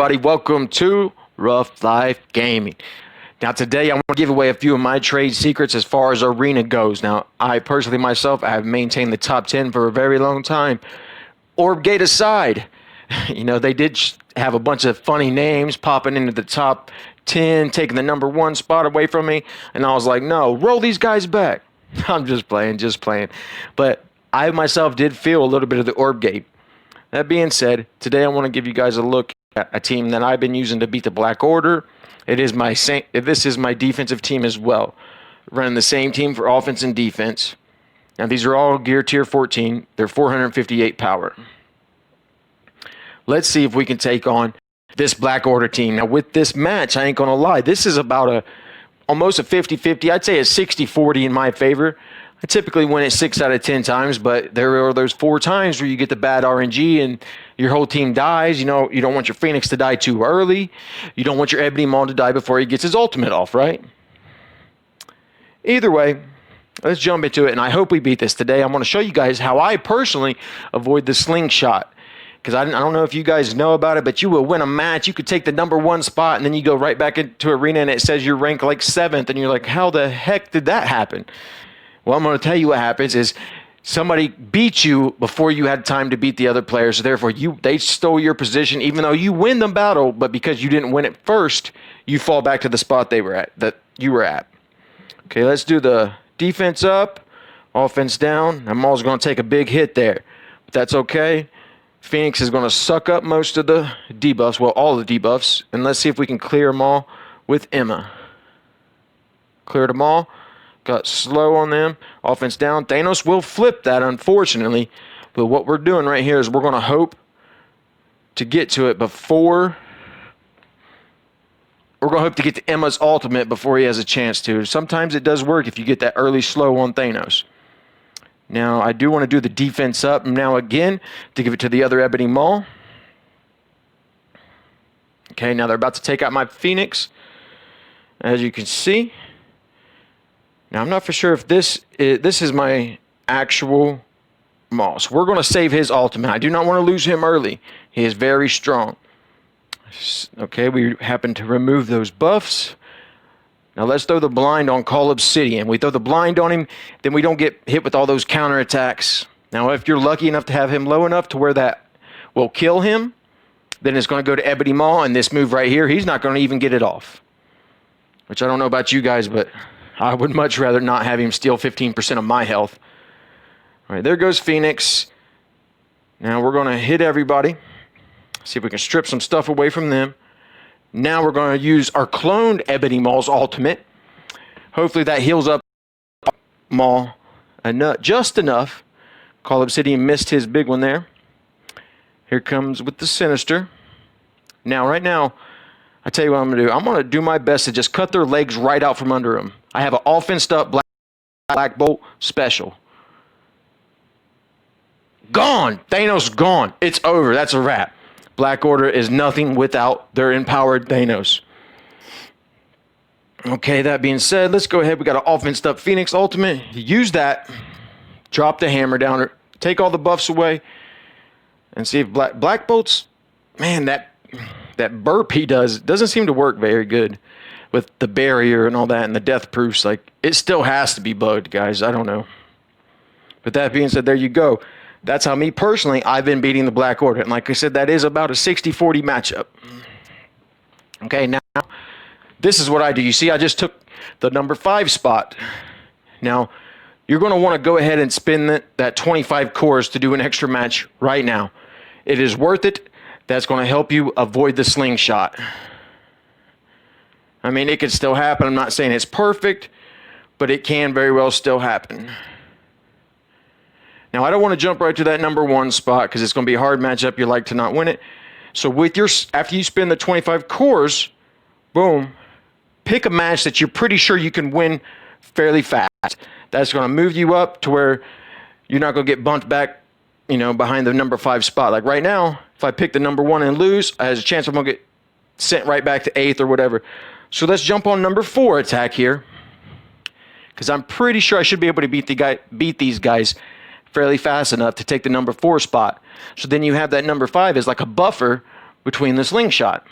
everybody, welcome to Rough Life Gaming. Now today I want to give away a few of my trade secrets as far as arena goes. Now I personally myself, I have maintained the top 10 for a very long time. Orb Gate aside, they did have a bunch of funny names popping into the top 10, taking the number 1 spot away from me, and I was like, no, roll these guys back. I'm just playing. But I myself did feel a little bit of the Orb Gate. That being said, today I want to give you guys a look at a team that I've been using to beat the Black Order. This is my defensive team as well. Running the same team for offense and defense. Now these are all gear tier 14. They're 458 power. Let's see if we can take on this Black Order team. Now with this match, I ain't gonna lie, this is about almost a 50-50. I'd say a 60-40 in my favor. I typically win it 6 out of 10 times, but there are those 4 times where you get the bad RNG and your whole team dies. You don't want your Phoenix to die too early. You don't want your Ebony Maul to die before he gets his ultimate off, right? Either way, let's jump into it, and I hope we beat this today. I'm going to show you guys how I personally avoid the slingshot. Because I don't know if you guys know about it, but you will win a match. You could take the number 1 spot, and then you go right back into arena, and it says you're ranked like 7th, and you're like, how the heck did that happen? Well, I'm going to tell you what happens is somebody beat you before you had time to beat the other players. So therefore, they stole your position, even though you win the battle, but because you didn't win it first, you fall back to the spot that you were at. Okay, let's do the defense up, offense down. Now, Maul's going to take a big hit there, but that's okay. Phoenix is going to suck up most of the debuffs, well, all the debuffs, and let's see if we can clear them all with Emma. Cleared them all. Got slow on them. Offense down. Thanos will flip that, unfortunately. But what we're doing right here is we're going to hope to get to it before... We're going to hope to get to Emma's ultimate before he has a chance to. Sometimes it does work if you get that early slow on Thanos. Now, I do want to do the defense up now again to give it to the other Ebony Maul. Okay, now they're about to take out my Phoenix. As you can see... Now, I'm not for sure if this is my actual Maul. So we're going to save his ultimate. I do not want to lose him early. He is very strong. Okay, we happen to remove those buffs. Now, let's throw the blind on Call Obsidian. We throw the blind on him, then we don't get hit with all those counterattacks. Now, if you're lucky enough to have him low enough to where that will kill him, then it's going to go to Ebony Maul, and this move right here, he's not going to even get it off. Which I don't know about you guys, but... I would much rather not have him steal 15% of my health. All right, there goes Phoenix. Now we're going to hit everybody. See if we can strip some stuff away from them. Now we're going to use our cloned Ebony Maul's ultimate. Hopefully that heals up Maul just enough. Call Obsidian missed his big one there. Here comes with the Sinister. Now, right now, I tell you what I'm going to do. I'm going to do my best to just cut their legs right out from under them. I have an offensed up Black Bolt special. Gone. Thanos gone. It's over. That's a wrap. Black Order is nothing without their empowered Thanos. Okay, that being said, let's go ahead. We got an offensed up Phoenix ultimate. Use that. Drop the hammer down. Take all the buffs away. And see if Black Bolt's... Man, that burp he doesn't seem to work very good with the barrier and all that and the death proofs. Like, it still has to be bugged, guys. I don't know. But that being said, there you go. That's how me personally, I've been beating the Black Order. And like I said, that is about a 60-40 matchup. Okay, now, this is what I do. You see, I just took the number 5 spot. Now, you're going to want to go ahead and spin that 25 cores to do an extra match right now. It is worth it. That's going to help you avoid the slingshot. I mean, it could still happen. I'm not saying it's perfect, but it can very well still happen. Now, I don't want to jump right to that number 1 spot because it's going to be a hard matchup. You like to not win it. So after you spin the 25 cores, boom, pick a match that you're pretty sure you can win fairly fast. That's going to move you up to where you're not going to get bumped back, behind the number 5 spot. Like right now, if I pick the number 1 and lose, I have a chance I'm going to get sent right back to 8th or whatever. So let's jump on number 4 attack here. Because I'm pretty sure I should be able to beat these guys fairly fast enough to take the number 4 spot. So then you have that number 5 as like a buffer between the slingshot.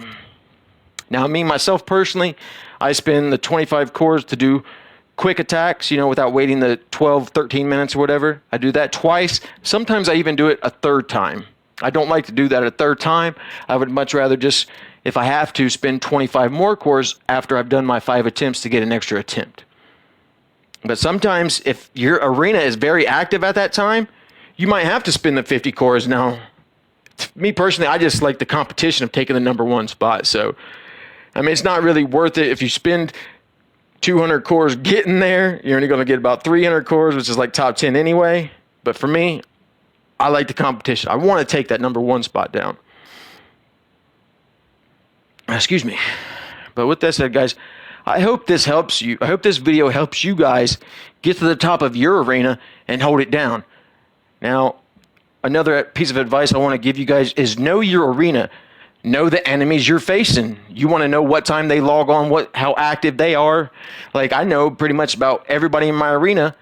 Now, me, myself, personally, I spend the 25 cores to do quick attacks, without waiting the 12, 13 minutes or whatever. I do that twice. Sometimes I even do it a third time. I don't like to do that a third time. I would much rather just, if I have to, spend 25 more cores after I've done my 5 attempts to get an extra attempt. But sometimes if your arena is very active at that time, you might have to spend the 50 cores. Now, me personally, I just like the competition of taking the number 1 spot. So, it's not really worth it. If you spend 200 cores getting there, you're only going to get about 300 cores, which is like top 10 anyway. But for me, I like the competition. I want to take that number 1 spot down. Excuse me. But with that said, guys, I hope this helps you. I hope this video helps you guys get to the top of your arena and hold it down. Now, another piece of advice I want to give you guys is know your arena. Know the enemies you're facing. You want to know what time they log on, how active they are. Like, I know pretty much about everybody in my arena.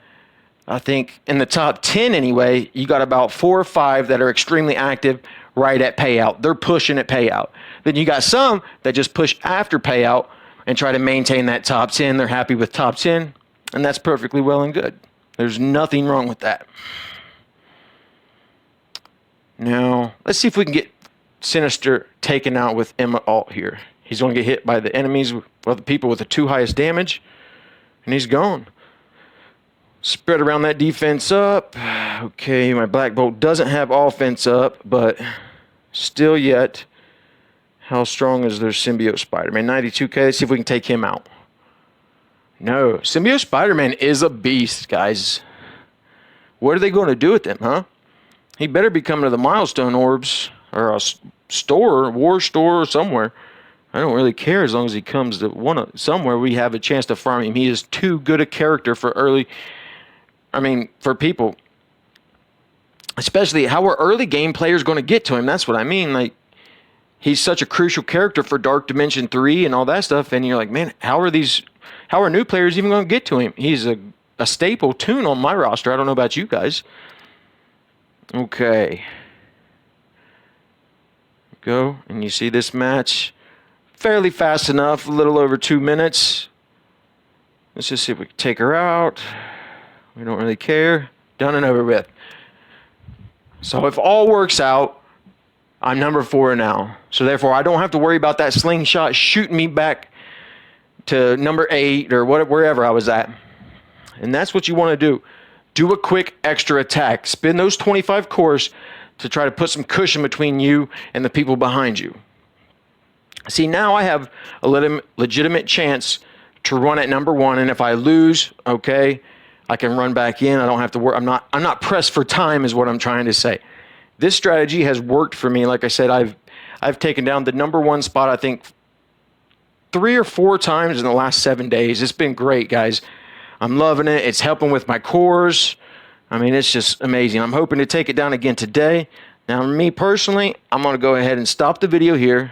I think in the top 10 anyway, you got about 4 or 5 that are extremely active right at payout. They're pushing at payout. Then you got some that just push after payout and try to maintain that top 10. They're happy with top 10, and that's perfectly well and good. There's nothing wrong with that. Now, let's see if we can get Sinister taken out with Emma Alt here. He's going to get hit by the enemies, the people with the 2 highest damage, and he's gone. Spread around that defense up. Okay, my Black Bolt doesn't have offense up, but still yet, how strong is their Symbiote Spider-Man? 92k. Let's see if we can take him out. No, Symbiote Spider-Man is a beast, guys. What are they going to do with him, huh? He better be coming to the Milestone Orbs or a store, war store or somewhere. I don't really care as long as he comes to somewhere we have a chance to farm him. He is too good a character for for people. Especially how are early game players going to get to him? That's what I mean. Like, he's such a crucial character for Dark Dimension 3 and all that stuff. And you're like, man, how are new players even going to get to him? He's a staple tune on my roster. I don't know about you guys. Okay. Go, and you see this match fairly fast enough, a little over 2 minutes. Let's just see if we can take her out. We don't really care. Done and over with. So if all works out, I'm number 4 now. So therefore, I don't have to worry about that slingshot shooting me back to number 8 or wherever I was at. And that's what you want to do. Do a quick extra attack. Spend those 25 cores to try to put some cushion between you and the people behind you. See, now I have a legitimate chance to run at number 1, and if I lose, okay, I can run back in. I don't have to worry. I'm not pressed for time is what I'm trying to say. This strategy has worked for me. Like I said, I've taken down the number 1 spot, I think, 3 or 4 times in the last 7 days. It's been great, guys. I'm loving it. It's helping with my cores. It's just amazing. I'm hoping to take it down again today. Now, me personally, I'm going to go ahead and stop the video here.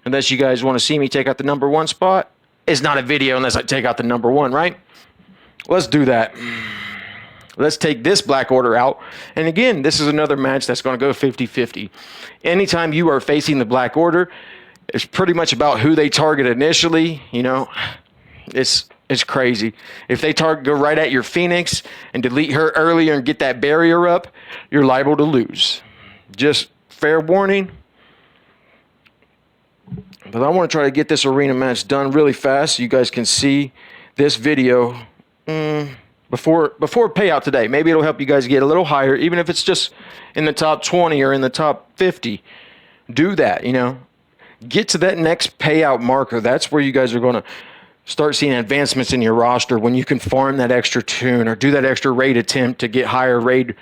Unless you guys want to see me take out the number 1 spot. It's not a video unless I take out the number 1, right? Let's do that. Let's take this Black Order out. And again, this is another match that's going to go 50-50. Anytime you are facing the Black Order, it's pretty much about who they target initially. It's crazy. If they go right at your Phoenix and delete her earlier and get that barrier up, you're liable to lose. Just fair warning. But I want to try to get this arena match done really fast so you guys can see this video before payout today. Maybe it'll help you guys get a little higher, even if it's just in the top 20 or in the top 50. Do that, Get to that next payout marker. That's where you guys are going to start seeing advancements in your roster when you can farm that extra tune or do that extra raid attempt to get higher raid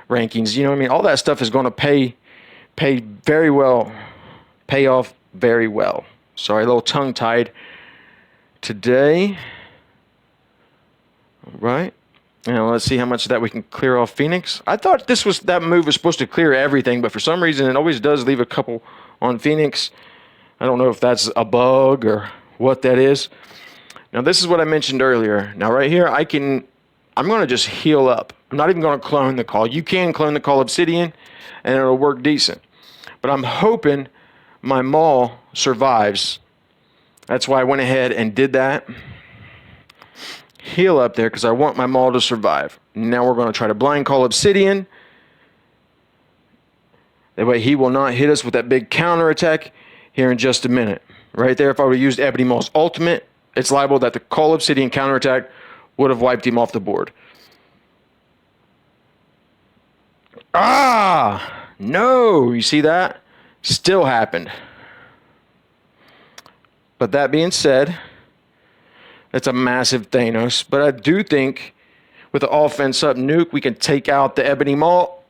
rankings. All that stuff is going to pay very well, pay off very well. Sorry, a little tongue-tied today. All right. Now let's see how much of that we can clear off Phoenix. I thought that move was supposed to clear everything, but for some reason it always does leave a couple on Phoenix. I don't know if that's a bug or what that is. Now, this is what I mentioned earlier. Now, right here, I'm going to just heal up. I'm not even going to clone the call. You can clone the call Obsidian, and it'll work decent. But I'm hoping my maul survives. That's why I went ahead and did that. Heal up there because I want my maul to survive. Now we're going to try to blind call Obsidian. That way he will not hit us with that big counter attack here in just a minute. Right there, if I would have used Ebony Maul's ultimate, it's liable that the Call Obsidian counterattack would have wiped him off the board. Ah! No! You see that? Still happened. But that being said, that's a massive Thanos. But I do think with the offense up nuke, we can take out the Ebony Maul.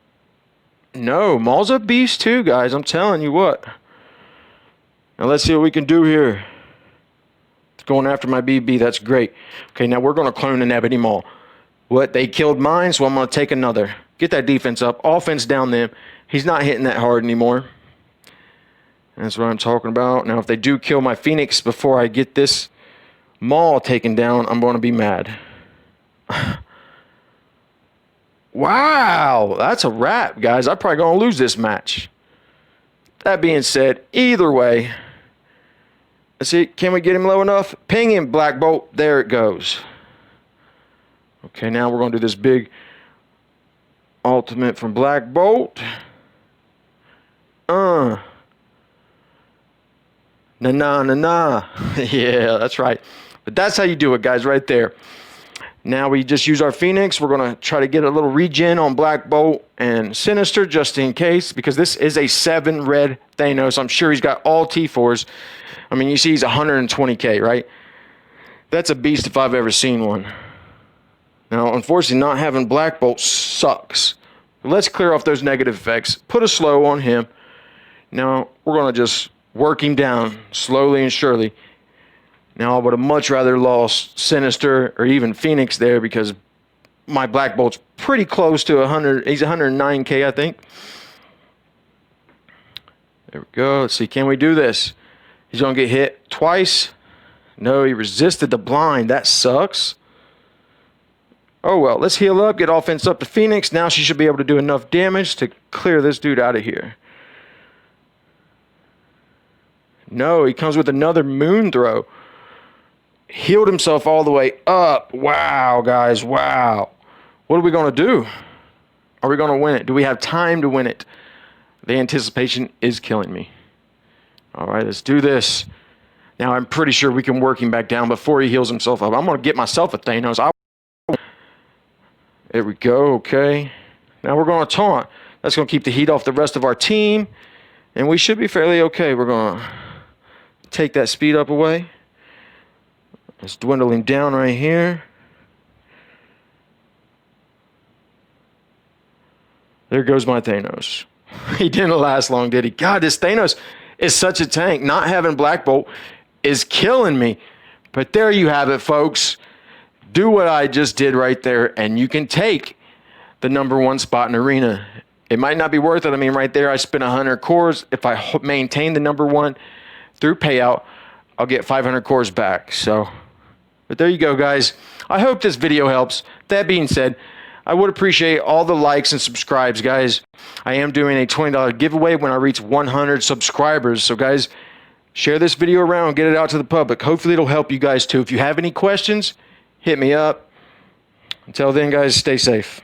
No, Maul's a beast too, guys. I'm telling you what. Now let's see what we can do here. Going after my BB, that's great. Okay, now we're going to clone an Ebony Maul. What? They killed mine, so I'm going to take another. Get that defense up. Offense down them. He's not hitting that hard anymore. That's what I'm talking about. Now, if they do kill my Phoenix before I get this Maul taken down, I'm going to be mad. Wow, that's a wrap, guys. I'm probably going to lose this match. That being said, either way, let's see, can we get him low enough? Ping him, Black Bolt. There it goes. Okay, now we're going to do this big ultimate from Black Bolt. Na na na na. Yeah, that's right. But that's how you do it, guys, right there. Now we just use our Phoenix. We're going to try to get a little regen on Black Bolt and Sinister just in case, because this is a 7 red Thanos. I'm sure he's got all T4s. I mean, you see he's 120k, right? That's a beast if I've ever seen one. Now, unfortunately, not having Black Bolt sucks. But let's clear off those negative effects. Put a slow on him. Now, we're going to just work him down slowly and surely. Now, I would have much rather lost Sinister or even Phoenix there because my Black Bolt's pretty close to 100. He's 109k, I think. There we go. Let's see. Can we do this? He's going to get hit twice. No, he resisted the blind. That sucks. Oh, well. Let's heal up. Get offense up to Phoenix. Now she should be able to do enough damage to clear this dude out of here. No, he comes with another moon throw. Healed himself all the way up. Wow, guys. Wow. What are we going to do? Are we going to win it? Do we have time to win it? The anticipation is killing me. All right, let's do this. Now, I'm pretty sure we can work him back down before he heals himself up. I'm going to get myself a Thanos. There we go. Okay. Now we're going to taunt. That's going to keep the heat off the rest of our team. And we should be fairly okay. We're going to take that speed up away. It's dwindling down right here. There goes my Thanos. He didn't last long, did he? God, this Thanos is such a tank. Not having Black Bolt is killing me. But there you have it, folks. Do what I just did right there, and you can take the #1 spot in Arena. It might not be worth it. I mean, right there, I spent 100 cores. If I maintain the #1 through payout, I'll get 500 cores back. So, but there you go, guys. I hope this video helps. That being said, I would appreciate all the likes and subscribes, guys. I am doing a $20 giveaway when I reach 100 subscribers. So, guys, share this video around and get it out to the public. Hopefully, it'll help you guys, too. If you have any questions, hit me up. Until then, guys, stay safe.